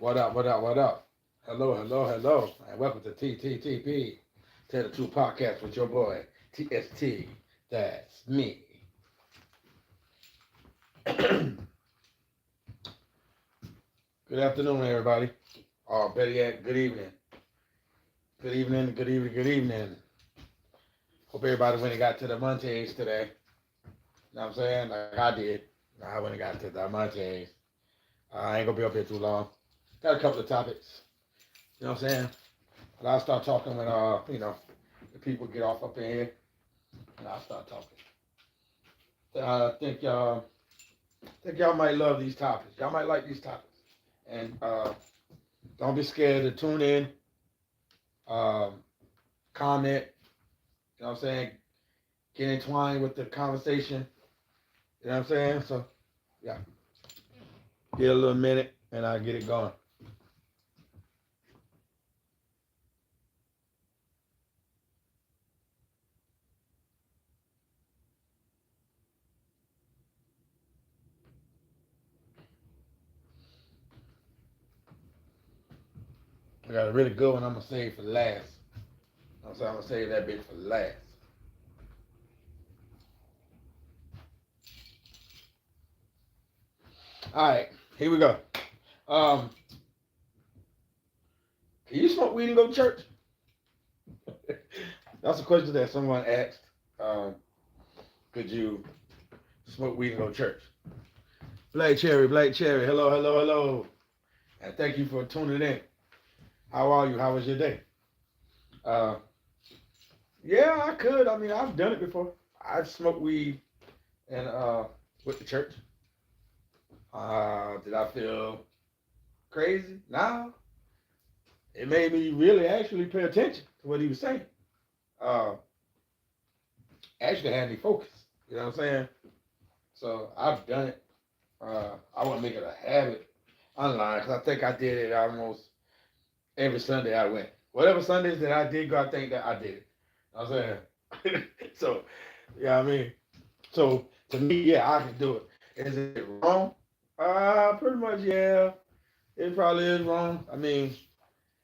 What up, what up, what up? Hello, hello, hello. And welcome to TTTP, Tell the Truth Podcast with your boy, TST. That's me. Good afternoon, everybody. Or better yet, good evening. Good evening, good evening, good evening. Hope everybody went and got to the Montes today. You know what I'm saying? Like I did. I went and got to the Montes. I ain't gonna be up here too long. Got a couple of topics. You know what I'm saying? But I'll start talking when the people get off up in here, and I'll start talking. I think y'all might love these topics. Y'all might like these topics, and don't be scared to tune in, um, comment. You know what I'm saying? Get entwined with the conversation. You know what I'm saying? So yeah, get a little minute, and I'll get it going. I got a really good one. I'm gonna save for last. I'm gonna save that bit for last. All right, here we go. Um, can you smoke weed and go to church? That's a question that someone asked. Um, could you smoke weed and go to church? Black Cherry, hello, hello, hello. And thank you for tuning in. How are you? How was your day? Uh, yeah, I could. I mean, I've done it before. I've smoked weed and with the church. Did I feel crazy? No. It made me really actually pay attention to what he was saying. Uh, actually had me focused. You know what I'm saying? So I've done it. I want to make it a habit online because I think I did it almost every Sunday I went. Whatever Sundays that I did go, I think that I did it. You know what I'm saying? So, yeah, I mean, so to me, yeah, I can do it. Is it wrong? Pretty much, yeah. It probably is wrong. I mean,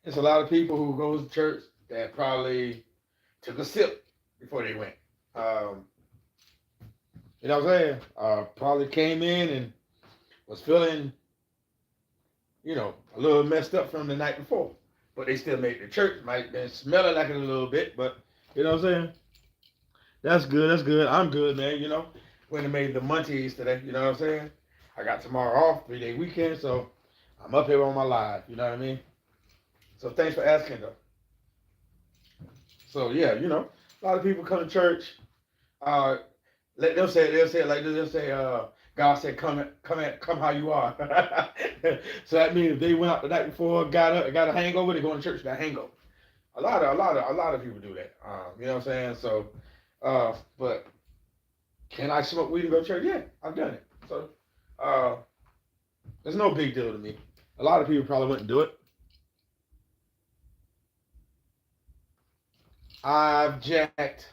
it's a lot of people who goes to church that probably took a sip before they went. Um, you know what I'm saying? Probably came in and was feeling, a little messed up from the night before. But they still made it to church. Might have been smelling like it a little bit, but you know what I'm saying? That's good. That's good. I'm good, man. When they made the Montes today, you know what I'm saying? I got tomorrow off, 3-day weekend, so I'm up here on my live. You know what I mean? So thanks for asking, though. So yeah, a lot of people come to church. Uh, they'll say it like this. They'll say, God said, come how you are. So that means if they went out the night before, got a hangover, they go to church with that hangover. A lot of people do that. You know what I'm saying? So, but can I smoke weed and go to church? Yeah, I've done it. So, uh, it's no big deal to me. A lot of people probably wouldn't do it. I've jacked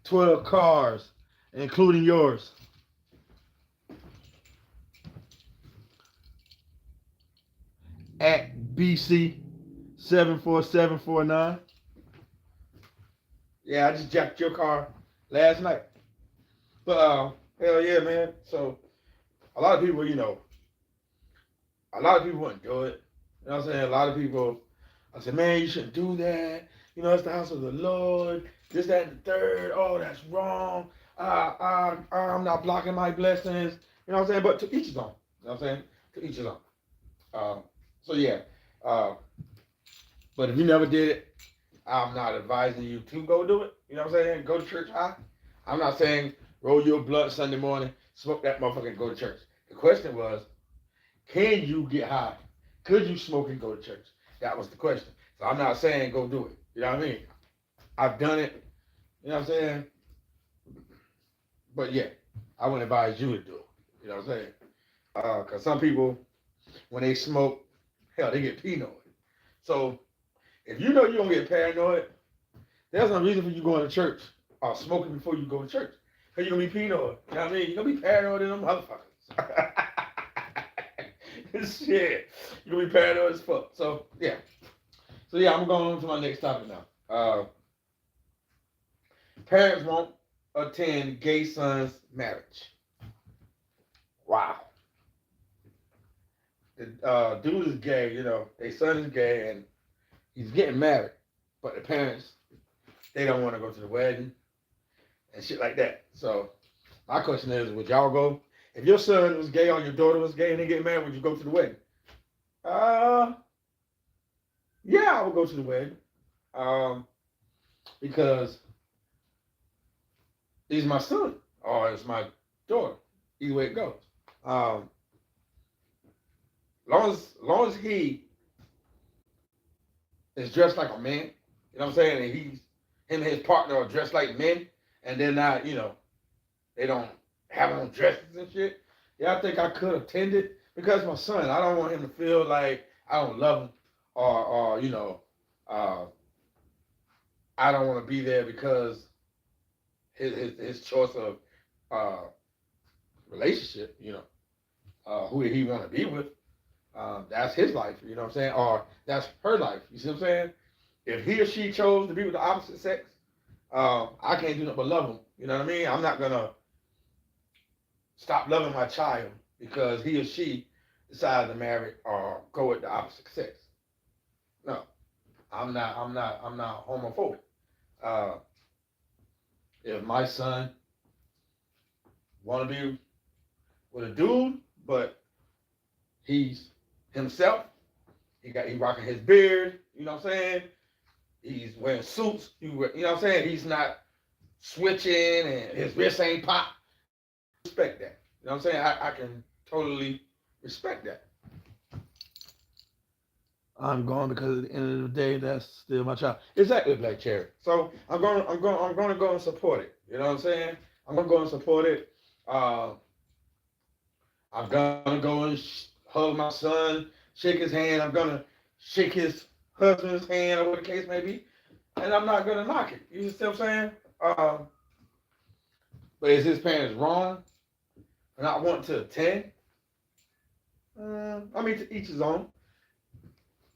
12 cars, including yours. At BC 74749. Yeah, I just jacked your car last night. But hell yeah, man. So a lot of people, a lot of people wouldn't do it. You know what I'm saying? A lot of people, I said, man, you shouldn't do that. It's the house of the Lord. This, that, and the third. Oh, that's wrong. I'm not blocking my blessings. You know what I'm saying? But to each his own. You know what I'm saying? To each his own. Um, so yeah. Uh, but if you never did it, I'm not advising you to go do it. You know what I'm saying? Go to church high. I'm not saying roll your blunt Sunday morning, smoke that motherfucker and go to church. The question was, can you get high? Could you smoke and go to church? That was the question. So I'm not saying go do it. You know what I mean? I've done it. You know what I'm saying? But yeah, I wouldn't advise you to do it. You know what I'm saying? Because some people, when they smoke, hell, they get paranoid. So if you know you're going to get paranoid, there's no reason for you going to church or smoking before you go to church. Because you're going to be paranoid. You know what I mean? You're going to be paranoid in them motherfuckers. Shit. You're gonna be paranoid as fuck. So yeah. So yeah, I'm going on to my next topic now. Parents won't attend gay son's marriage. Wow. The dude is gay, you know, their son is gay and he's getting married. But the parents, they don't want to go to the wedding and shit like that. So my question is, would y'all go? If your son was gay or your daughter was gay and they get married, would you go to the wedding? Uh, yeah, I would go to the wedding. Um, because he's my son or it's my daughter. Either way it goes. Um, long as he is dressed like a man, you know what I'm saying, and him and his partner are dressed like men, and they're not, you know, they don't have on dresses and shit. Yeah, I think I could attend it because my son. I don't want him to feel like I don't love him or you know, uh, I don't want to be there because his choice of uh, relationship, you know, who he want to be with. That's his life, you know what I'm saying? Or that's her life. You see what I'm saying? If he or she chose to be with the opposite sex, I can't do nothing but love him. You know what I mean? I'm not gonna stop loving my child because he or she decided to marry or go with the opposite sex. No, I'm not. I'm not homophobic. Uh, if my son want to be with a dude, but he's himself, he rocking his beard. You know what I'm saying? He's wearing suits. You know what I'm saying? He's not switching and his wrist ain't pop. Respect that. You know what I'm saying? I can totally respect that. I'm going because at the end of the day, that's still my child. Exactly, Black Cherry. So I'm going to go and support it. You know what I'm saying? I'm going to go and support it. Uh, I'm going to go and hug my son, shake his hand. I'm going to shake his husband's hand, or what the case may be. And I'm not going to knock it. You see what I'm saying? But is his parents wrong for not wanting to attend? I mean, to each his own.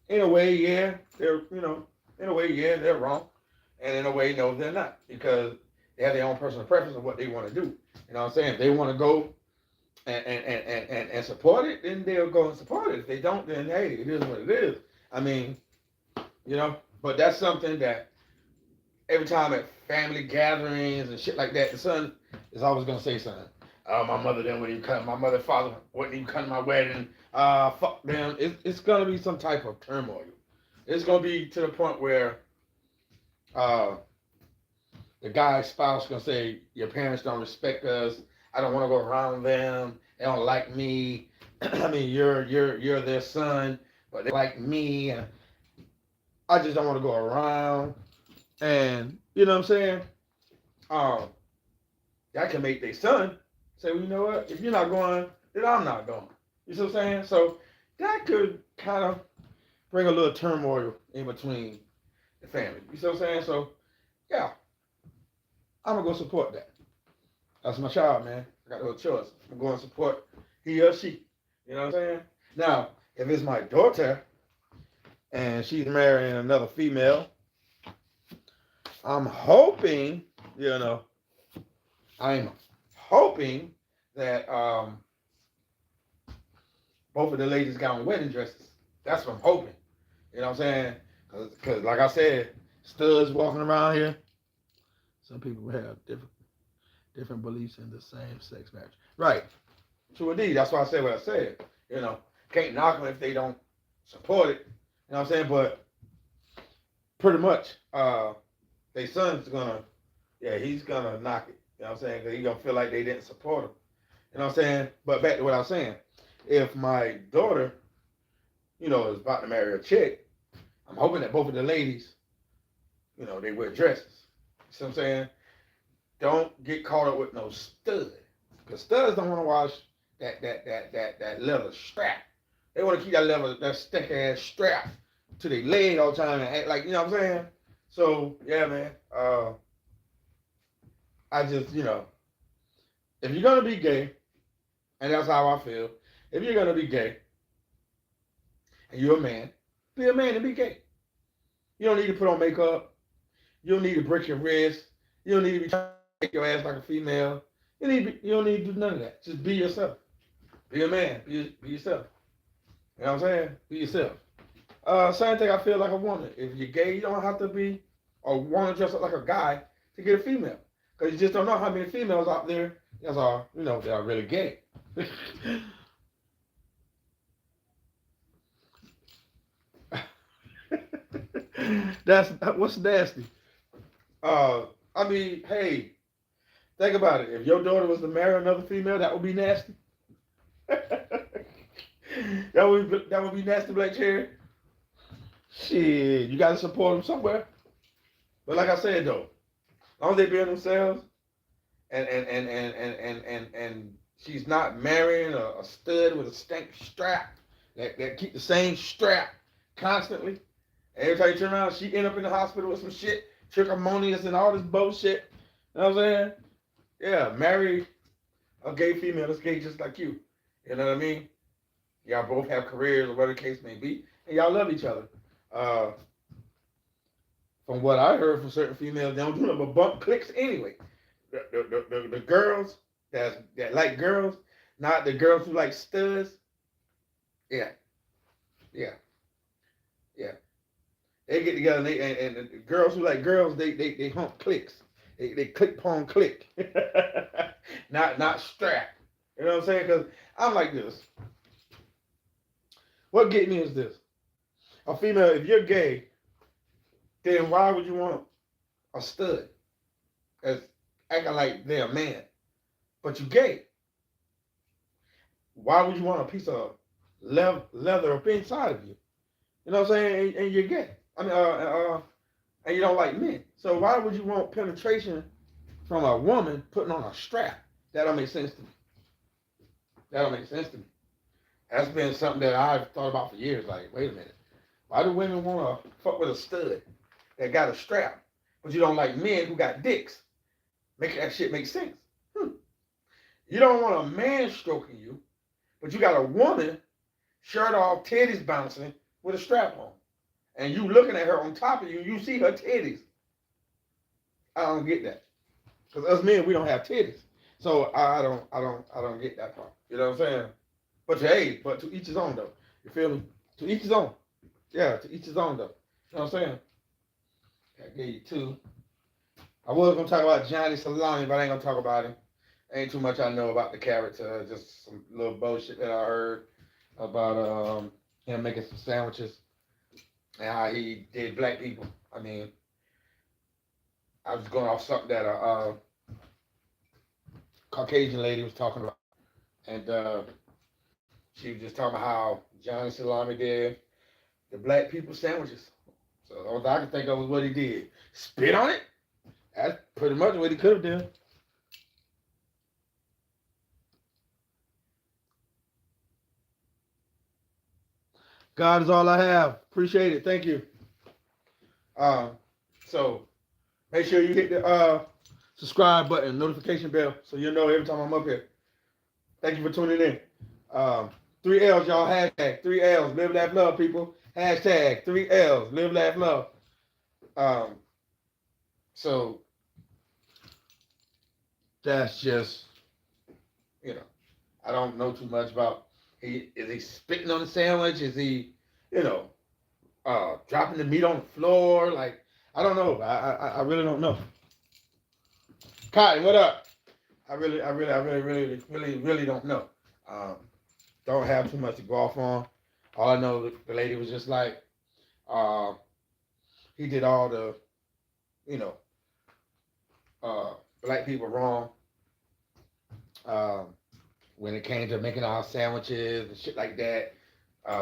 In a way, yeah, they're in a way, yeah, they're wrong, and in a way, no, they're not because they have their own personal preference of what they want to do. You know what I'm saying? If they want to go and support it, then they'll go and support it. If they don't, then hey, it is what it is. I mean, you know, but that's something that every time at family gatherings and shit like that, the son is always gonna say something. Oh, my mother didn't even come. My mother, father wouldn't even come to my wedding. Fuck them. It's gonna be some type of turmoil. It's gonna be to the point where uh, the guy's spouse gonna say, "Your parents don't respect us. I don't want to go around them. They don't like me. I mean, you're their son, but they like me. And I just don't want to go around." And you know what I'm saying? Um, that can make their son say, well, you know what? If you're not going, then I'm not going. You see what I'm saying? So that could kind of bring a little turmoil in between the family. You see what I'm saying? So yeah, I'm gonna go support that. That's my child, man. I got no choice. I'm going to support he or she. You know what I'm saying? Now, if it's my daughter and she's marrying another female, I'm hoping, you know, I'm hoping that both of the ladies got on wedding dresses. That's what I'm hoping. You know what I'm saying? Because like I said, studs walking around here. Some people have different beliefs in the same sex marriage. Right. True indeed. That's why I said what I said. You know, can't knock them if they don't support it. You know what I'm saying? But pretty much, their son's gonna, yeah, he's gonna knock it. You know what I'm saying? Because he's gonna feel like they didn't support him. You know what I'm saying? But back to what I was saying. If my daughter, you know, is about to marry a chick, I'm hoping that both of the ladies, you know, they wear dresses. You see what I'm saying? Don't get caught up with no stud. Because studs don't want to wash that leather strap. They want to keep that stick ass strap to their leg all the time and act like, you know what I'm saying? So yeah, man. I just, you know, if you're gonna be gay, and that's how I feel, if you're gonna be gay, and you're a man, be a man and be gay. You don't need to put on makeup. You don't need to break your wrist. You don't need to be trying to make your ass like a female. You don't need to do none of that. Just be yourself. Be a man. Be yourself. You know what I'm saying? Be yourself. Same thing I feel like a woman. If you're gay, you don't have to be or want to dress up like a guy to get a female. Because you just don't know how many females out there that are, that are really gay. That's what's nasty. I mean, hey, think about it. If your daughter was to marry another female, that would be nasty. that would be nasty, Black Cherry. Shit, you gotta support them somewhere. But like I said though, as long as they be themselves, and she's not marrying a stud with a stank strap that keep the same strap constantly. Every time you turn around, she end up in the hospital with some shit, trichomonias and all this bullshit. You know what I'm saying? Yeah, marry a gay female that's gay just like you. You know what I mean? Y'all both have careers or whatever the case may be, and y'all love each other. From what I heard from certain females, they don't do nothing but bump clicks anyway. The girls that like girls, not the girls who like studs. Yeah, yeah, yeah. They get together and the girls who like girls, they hump clicks. They click upon click, not strap. You know what I'm saying? Because I'm like this. What get me is this: a female. If you're gay, then why would you want a stud that's acting like they're a man, but you gay? Why would you want a piece of leather up inside of you? You know what I'm saying? And you're gay. I mean, and you don't like men. So why would you want penetration from a woman putting on a strap? That don't make sense to me. That don't make sense to me. That's been something that I've thought about for years. Like, wait a minute. Why do women want to fuck with a stud that got a strap, but you don't like men who got dicks? Make that shit make sense. You don't want a man stroking you, but you got a woman, shirt off, titties bouncing with a strap on. And you looking at her on top of you, you see her titties. I don't get that. Because us men, we don't have titties. So I don't get that part. You know what I'm saying? But hey, but to each his own though. You feel me? To each his own. Yeah, to each his own though. You know what I'm saying? I gave you two. I was gonna talk about Johnny Salami, but I ain't gonna talk about him. Ain't too much I know about the character. Just some little bullshit that I heard about him making some sandwiches and how he did black people. I mean, I was going off something that a Caucasian lady was talking about, and she was just talking about how Johnny Salami did the black people sandwiches. So the only thing I could think of was what he did. Spit on it? That's pretty much what he could have done. God is all I have. Appreciate it. Thank you. So make sure you hit the subscribe button, notification bell, so you'll know every time I'm up here. Thank you for tuning in. 3 L's, y'all. Hashtag 3 L's. Live, laugh, love, people. Hashtag 3 L's. Live, laugh, love. So that's just, I don't know too much about. Is he spitting on the sandwich? Is he, dropping the meat on the floor? Like, I don't know. I really don't know. Cotton, what up? I really don't know. Don't have too much to go off on. All I know, the lady was just like, he did all the, black people wrong. When it came to making our sandwiches and shit like that.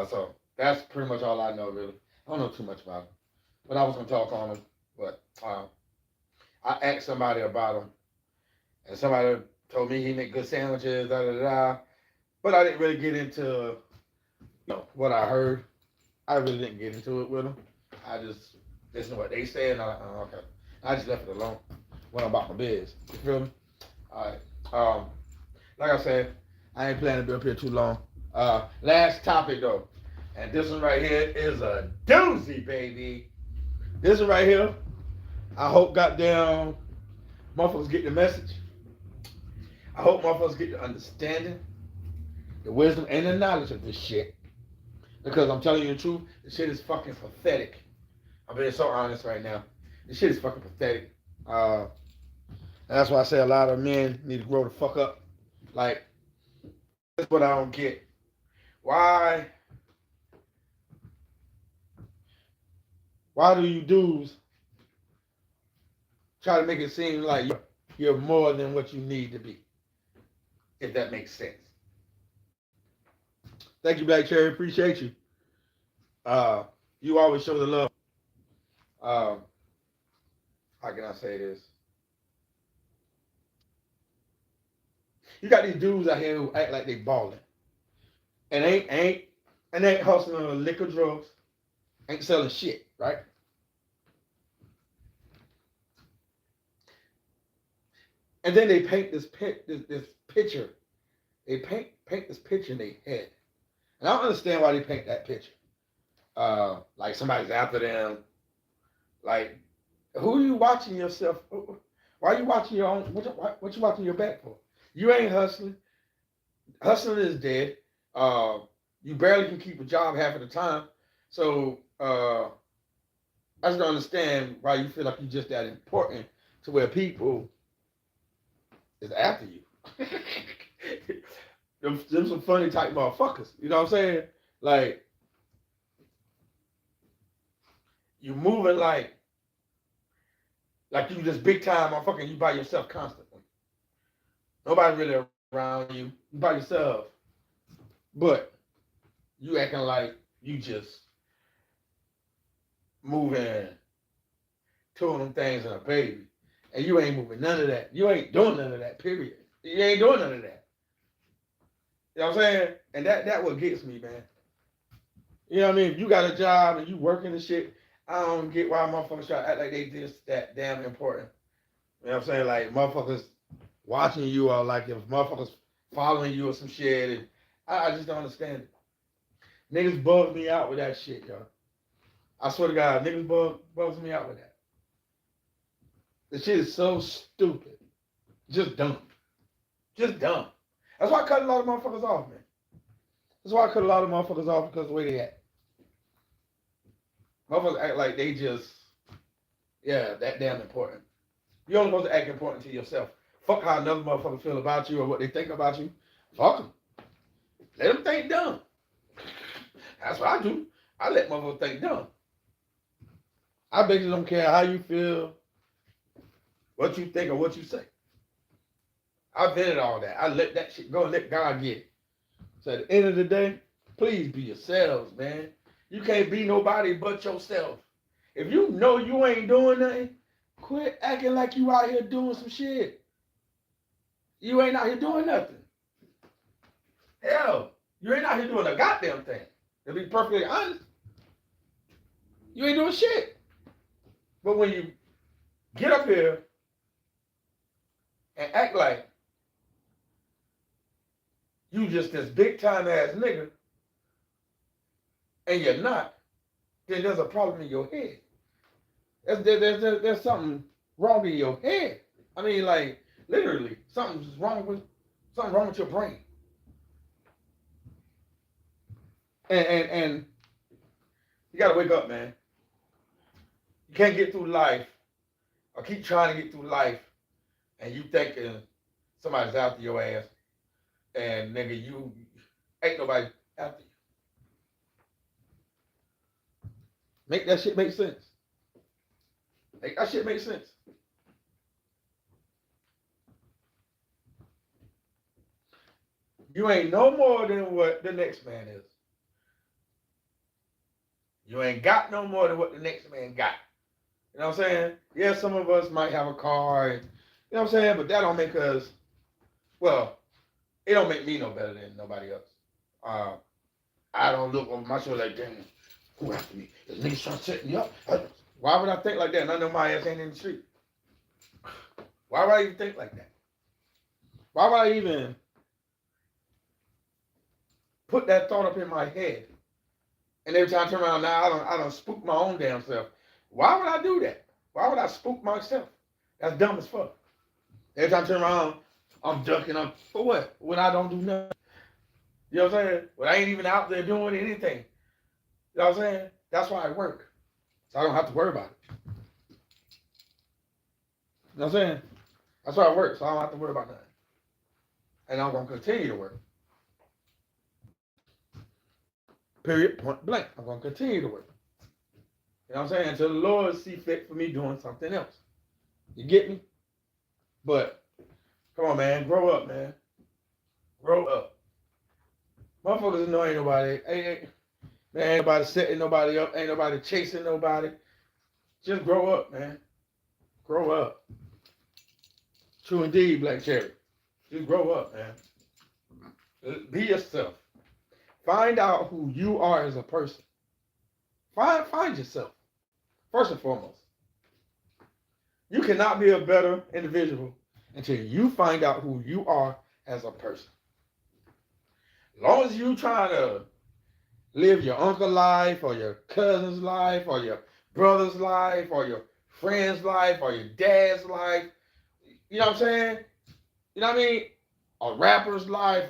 So that's pretty much all I know, really. I don't know too much about him. But I was going to talk on him. But I asked somebody about him. And somebody told me he make good sandwiches, da-da-da. But I didn't really get into what I heard. I really didn't get into it with him. I just listened to what they said, and okay. I just left it alone. Went about my biz. You feel me? All right. Like I said, I ain't planning to be up here too long. Last topic, though. And this one right here is a doozy, baby. This one right here, I hope goddamn motherfuckers get the message. I hope motherfuckers get the understanding, the wisdom, and the knowledge of this shit. Because I'm telling you the truth, this shit is fucking pathetic. I'm being so honest right now. This shit is fucking pathetic. That's why I say a lot of men need to grow the fuck up. Like, that's what I don't get. Why? Why do you dudes try to make it seem like you're more than what you need to be? If that makes sense. Thank you, Black Cherry. Appreciate you. You always show the love. How can I say this? You got these dudes out here who act like they balling. And ain't hustling on liquor, drugs, ain't selling shit, right? And then they paint this picture. They paint this picture in their head. And I don't understand why they paint that picture. Like somebody's after them. Like, who are you watching yourself? Why are you watching your own? What you watching your back for? You ain't hustling. Hustling is dead. You barely can keep a job half of the time. So I just don't understand why you feel like you're just that important to where people is after you. them some funny type motherfuckers. You know what I'm saying? Like, you moving like you just big time motherfucker. You by yourself constantly. Nobody really around you. You by yourself. But you acting like you just moving two of them things in a baby. And you ain't moving none of that. You ain't doing none of that, period. You ain't doing none of that. You know what I'm saying? And that what gets me, man. You know what I mean? If you got a job and you working and shit, I don't get why motherfuckers try to act like they just that damn important. You know what I'm saying? Like motherfuckers watching you or like if motherfuckers following you or some shit. And I just don't understand it. Niggas bug me out with that shit, yo. I swear to God, niggas bugs me out with that. The shit is so stupid. Just dumb. Just dumb. That's why I cut a lot of motherfuckers off, man. That's why I cut a lot of motherfuckers off because of the way they act. Motherfuckers act like they just, that damn important. You're only supposed to act important to yourself. Fuck how another motherfucker feel about you or what they think about you. Fuck them. Let them think dumb. That's what I do. I let motherfuckers think dumb. I basically don't care how you feel, what you think, or what you say. I vetted all that. I let that shit go and let God get it. So at the end of the day, please be yourselves, man. You can't be nobody but yourself. If you know you ain't doing nothing, quit acting like you out here doing some shit. You ain't out here doing nothing. Hell, you ain't out here doing a goddamn thing. To be perfectly honest, you ain't doing shit. But when you get up here and act like you just this big time ass nigga, and you're not, then there's a problem in your head. There's something wrong in your head. I mean, like literally, something's wrong with your brain. And you gotta wake up, man. You can't get through life or keep trying to get through life, and you thinking somebody's after your ass, and nigga, you ain't nobody after you. Make that shit make sense. Make that shit make sense. You ain't no more than what the next man is. You ain't got no more than what the next man got. You know what I'm saying? Yeah, some of us might have a car, and, you know what I'm saying? But that don't make us, well, it don't make me no better than nobody else. I don't look over my shoulder like, damn, who after me? This nigga trying to set me up. Why would I think like that? And I know my ass ain't in the street. Why would I even think like that? Why would I even put that thought up in my head And every time I turn around now, I don't spook my own damn self. Why would I do that? Why would I spook myself? That's dumb as fuck. Every time I turn around, I'm ducking up for what? When I don't do nothing. You know what I'm saying? When I ain't even out there doing anything. You know what I'm saying? That's why I work. So I don't have to worry about it. You know what I'm saying? That's why I work, so I don't have to worry about nothing. And I'm gonna continue to work. Period, point blank. I'm gonna continue to work. You know what I'm saying? Until the Lord see fit for me doing something else. You get me? But come on, man, grow up, man. Grow up. Motherfuckers know ain't nobody, man, ain't nobody setting nobody up, ain't nobody chasing nobody. Just grow up, man. Grow up. True indeed, Black Cherry. Just grow up, man. Be yourself. Find out who you are as a person. Find yourself, first and foremost. You cannot be a better individual until you find out who you are as a person. As long as you trying to live your uncle's life or your cousin's life or your brother's life or your friend's life or your dad's life, you know what I'm saying? You know what I mean? A rapper's life.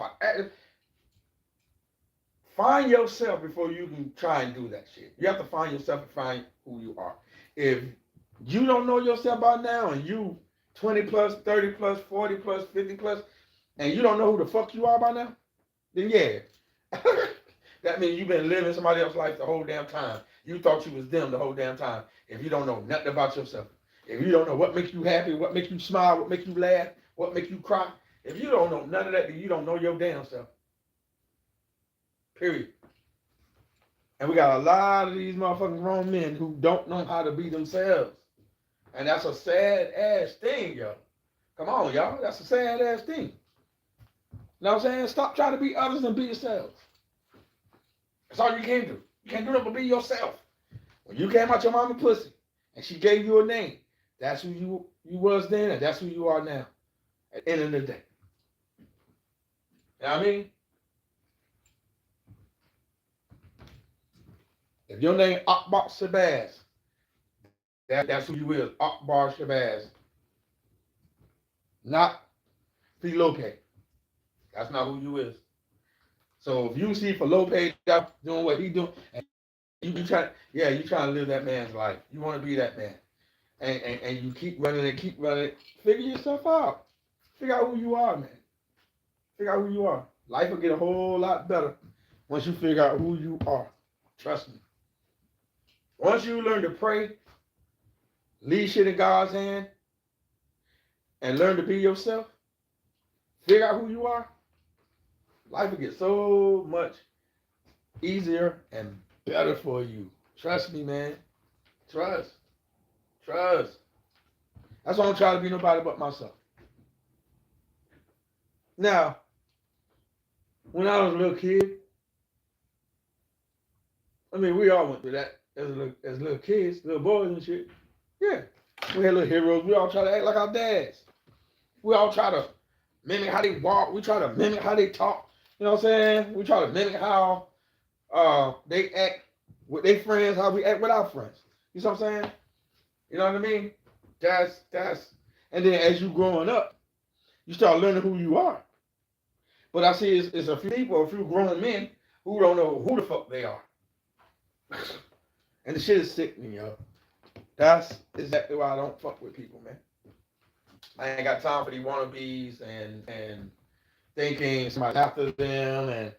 Find yourself before you can try and do that shit. You have to find yourself and find who you are. If you don't know yourself by now and you 20 plus, 30 plus, 40 plus, 50 plus, and you don't know who the fuck you are by now, then yeah. That means you've been living somebody else's life the whole damn time. You thought you was them the whole damn time. If you don't know nothing about yourself. If you don't know what makes you happy, what makes you smile, what makes you laugh, what makes you cry. If you don't know none of that, then you don't know your damn self. Period. And we got a lot of these motherfucking grown men who don't know how to be themselves. And that's a sad ass thing, yo. Come on, y'all. That's a sad ass thing. You know what I'm saying? Stop trying to be others and be yourselves. That's all you can do. You can't do nothing but be yourself. When you came out your mama pussy and she gave you a name, that's who you was then and that's who you are now. At the end of the day. You know what I mean? If your name Akbar Shabazz, that's who you is, Akbar Shabazz. Not Philope. That's not who you is. So if you see Philope doing what he doing, and you trying to live that man's life. You want to be that man. And you keep running and keep running. Figure yourself out. Figure out who you are, man. Figure out who you are. Life will get a whole lot better once you figure out who you are. Trust me. Once you learn to pray, leave shit in God's hand, and learn to be yourself, figure out who you are, life will get so much easier and better for you. Trust me, man. Trust. That's why I don't try to be nobody but myself. Now, when I was a little kid, I mean, we all went through that as little kids, little boys and shit. Yeah. We had little heroes. We all try to act like our dads. We all try to mimic how they walk. We try to mimic how they talk. You know what I'm saying? We try to mimic how they act with their friends, how we act with our friends. You know what I'm saying? You know what I mean? That's and then as you growing up, you start learning who you are. But I see it's a few people, a few grown men who don't know who the fuck they are. And the shit is sickening, yo. That's exactly why I don't fuck with people, man. I ain't got time for these wannabes and thinking somebody's after them and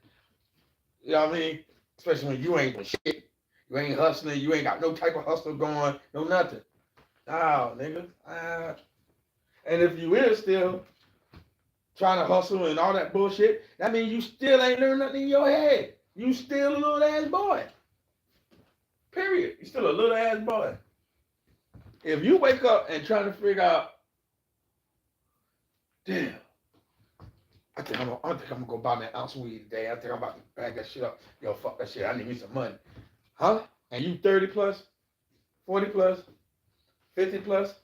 you know what I mean? Especially when you ain't doing shit. You ain't hustling, you ain't got no type of hustle going, no nothing. Oh, nigga. And if you is still trying to hustle and all that bullshit, that means you still ain't learned nothing in your head. You still a little ass boy. Period. You still a little ass boy. If you wake up and trying to figure out, damn, I think I'm gonna go buy me an ounce of weed today. I think I'm about to bag that shit up. Yo, fuck that shit. I need me some money. Huh? And you 30 plus, 40 plus, 50 plus,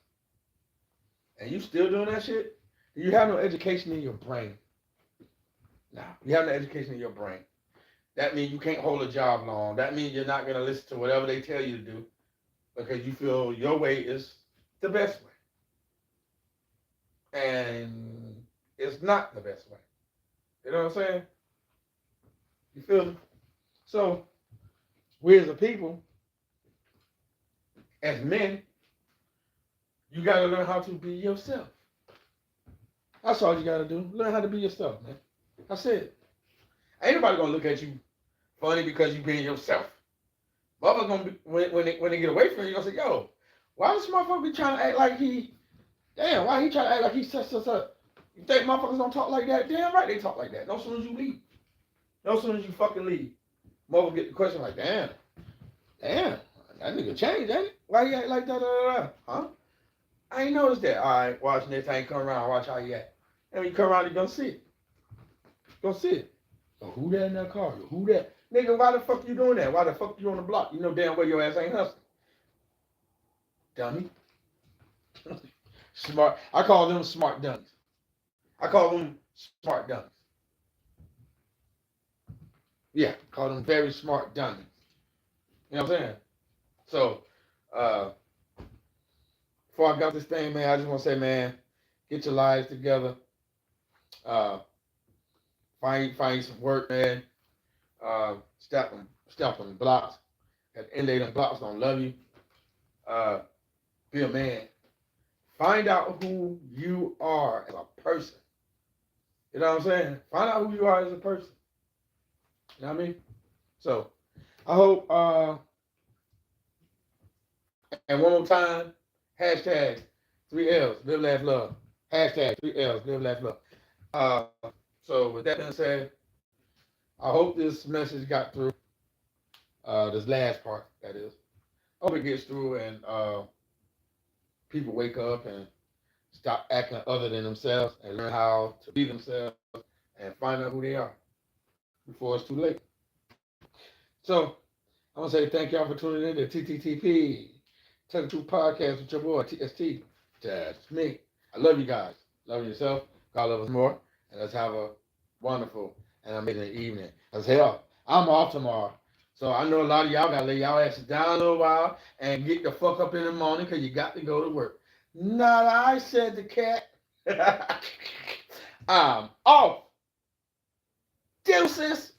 and you still doing that shit? You have no education in your brain. Nah, you have no education in your brain. That means you can't hold a job long. That means you're not gonna listen to whatever they tell you to do because you feel your way is the best way. And it's not the best way. You know what I'm saying? You feel me? So we as a people, as men, you gotta learn how to be yourself. That's all you gotta do. Learn how to be yourself, man. That's it. Ain't nobody gonna look at you funny because you being yourself. Motherfuckers gonna be when they get away from you, gonna say, yo, why this motherfucker be trying to act like he damn, why he trying to act like he's such a you think motherfuckers don't talk like that? Damn right they talk like that. No sooner as you leave. No sooner as you fucking leave. Motherfucker get the question like, damn, that nigga changed, ain't it? Why he act like that? Huh? I ain't noticed that. Alright, watch next time you come around, watch how you act. And when you come around, you gonna see it. Gonna see it. Oh, who that in that car? Who that? Nigga, why the fuck you doing that? Why the fuck you on the block? You know damn well your ass ain't hustling. Dummy. Smart. I call them smart dummies. I call them smart dummies. Yeah, call them very smart dummies. You know what I'm saying? So, before I got this thing, man, I just want to say, man, get your lives together. Find some work, man. Stop them blocks. At the end of them blocks don't love you. Be a man. Find out who you are as a person. You know what I'm saying? Find out who you are as a person. You know what I mean? So, I hope, and one more time, hashtag 3Ls, live, laugh, love. Hashtag 3Ls, live, laugh, love. So, with that being said, I hope this message got through. This last part, that is. I hope it gets through and people wake up and stop acting other than themselves and learn how to be themselves and find out who they are before it's too late. So I want to say thank y'all for tuning in to TTTP, Technical Podcast with your boy TST. That's me. I love you guys. Love yourself. God love us more. And let's have a wonderful and amazing evening. As hell, I'm off tomorrow. So I know a lot of y'all got to lay y'all asses down a little while and get the fuck up in the morning because you got to go to work. Not I, said the cat. I'm off. Deuces.